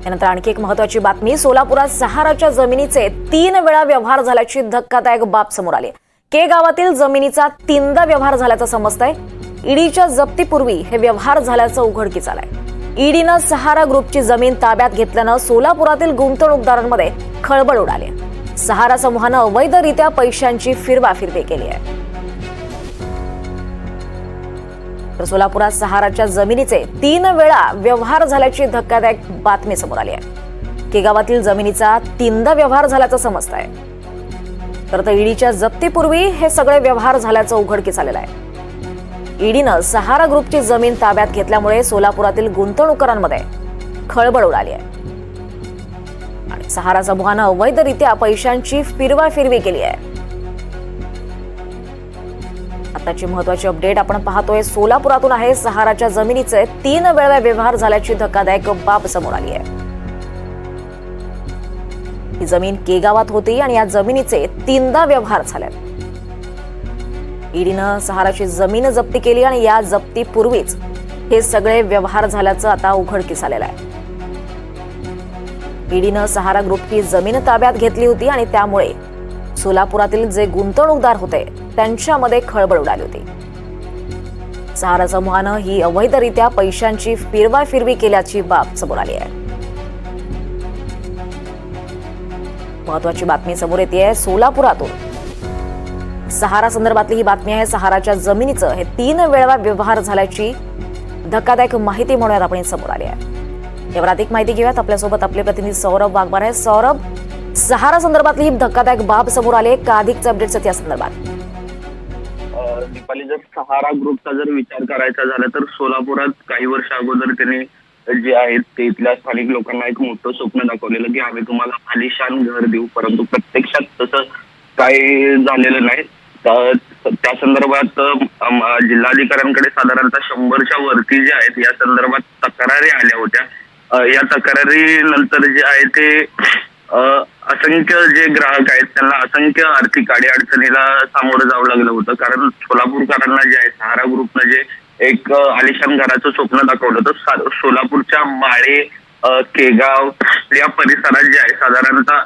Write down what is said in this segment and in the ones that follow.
त्यानंतर आणखी एक महत्त्वाची बातमी, सोलापुरात सहाराच्या जमिनीचे 3 वेळा व्यवहार झाल्याची धक्कादायक बाब समोर आली आहे। के गावातील जमिनीचा 3दा व्यवहार झाल्याचं समजतंय। ईडीच्या जप्तीपूर्वी हे व्यवहार झाल्याचं उघडकीस आलंय। ईडीनं सहारा ग्रुपची जमीन ताब्यात घेतल्यानं सोलापुरातील गुंतवणूकदारांमध्ये खळबळ उडाली आहे। सहारा समूहानं अवैधरित्या पैशांची फिरवाफिरवी केली आहे। तर सोलापुरात सहाराच्या जमिनीचे 3 वेळा व्यवहार झाल्याची धक्कादायक बातमी समोर आली आहे। के गावातील जमिनीचा 3दा व्यवहार झाल्याचं समजतंय। तर ईडीच्या जप्तीपूर्वी हे सगळे व्यवहार झाल्याचं उघडकीस आलेलं आहे। ईडीनं सहारा ग्रुपची जमीन ताब्यात घेतल्यामुळे सोलापुरातील गुंतवणूकदारांमध्ये खळबळ उडाली आहे आणि सहारा समूहानं अवैधरित्या पैशांची फिरवाफिरवी केली आहे। आताची महत्त्वाची अपडेट आपण पाहतोय, सोलापुरातून आहे। सहाराच्या जमिनीचे 3 वेळा व्यवहार झाल्याची धक्कादायक बाब समोर आली आहे। ही जमीन के गावात होती आणि या जमिनीचे 3दा व्यवहार झाले। ईडीनं सहाराची जमीन जप्ती केली आणि या जप्तीपूर्वीच हे सगळे व्यवहार झाल्याचं आता उघडकीस आलेलं आहे। ईडीनं सहारा ग्रुपची जमीन ताब्यात घेतली होती आणि त्यामुळे सोलापुरातील जे गुंतवणूकदार होते त्यांच्यामध्ये खळबळ उडाली होती। सहारा समूहानं ही अवैधरित्या पैशांची फिरवाफिरवी केल्याची बाब समोर आली आहे। महत्त्वाची बातमी समोर येते सोलापुरातून। सहारा संदर्भातली ही बातमी आहे। सहाराच्या जमिनीचं हे 3 वेळा व्यवहार झाल्याची धक्कादायक माहिती म्हणून आपण समोर आली आहे। यावर अधिक माहिती घेऊयात, आपल्यासोबत आपले प्रतिनिधी सौरभ वाघमारे आहे। सौरभ, सहारा संदर्भातली ही धक्कादायक बाब समोर आली आहे, का अधिकचे अपडेट्स आहेत या संदर्भात? दीपाली, जर सहारा ग्रुपचा जर विचार करायचा झाला तर सोलापुरात काही वर्ष अगोदर त्यांनी जे आहेत ते इथल्या स्थानिक लोकांना एक मोठं स्वप्न दाखवलेलं की आम्ही तुम्हाला आलिशान घर देऊ, परंतु प्रत्यक्षात तसं काही झालेलं नाही। त्या संदर्भात जिल्हाधिकाऱ्यांकडे साधारणतः 100च्या वरती जे आहेत या संदर्भात तक्रारी आल्या होत्या। या तक्रारी नंतर जे आहे ते असंख्य जे ग्राहक आहेत त्यांना असंख्य आर्थिक अडचणीला सामोरं जावं लागलं होतं, कारण सोलापूरकरांना जे आहे सहारा ग्रुपनं जे एक आलिशान घराचं स्वप्न दाखवलं होतं। सोलापूरच्या माळे, केगाव या परिसरात जे आहे साधारणतः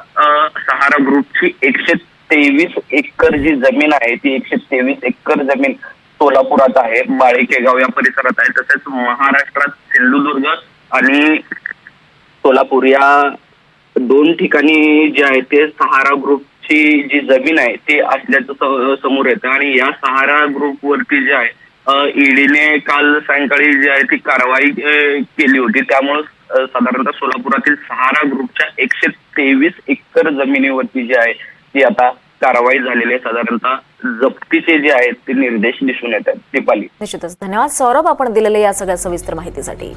सहारा ग्रुपची 123 एकर जी जमीन आहे ती 123 एकर जमीन सोलापुरात आहे, माळे केगाव या परिसरात आहे। तसेच महाराष्ट्रात सिंधुदुर्ग आणि सोलापूर या 2 ठिकाणी जे आहे ते सहारा ग्रुपची जी जमीन आहे ती असल्याचं समोर येतं आणि या सहारा ग्रुप वरती जे आहे ईडीने काल सायंकाळी जी आहे ती कारवाई केली होती। त्यामुळे साधारणतः सोलापुरातील सहारा ग्रुपच्या 123 एकर जमिनीवरती जे आहे ती आता कारवाई झालेली आहे। साधारणतः जप्तीचे जे आहेत ते निर्देश दिसून येतात। दीपाली, निश्चितच धन्यवाद सौरभ, आपण दिलेल्या या सगळ्या सविस्तर माहितीसाठी।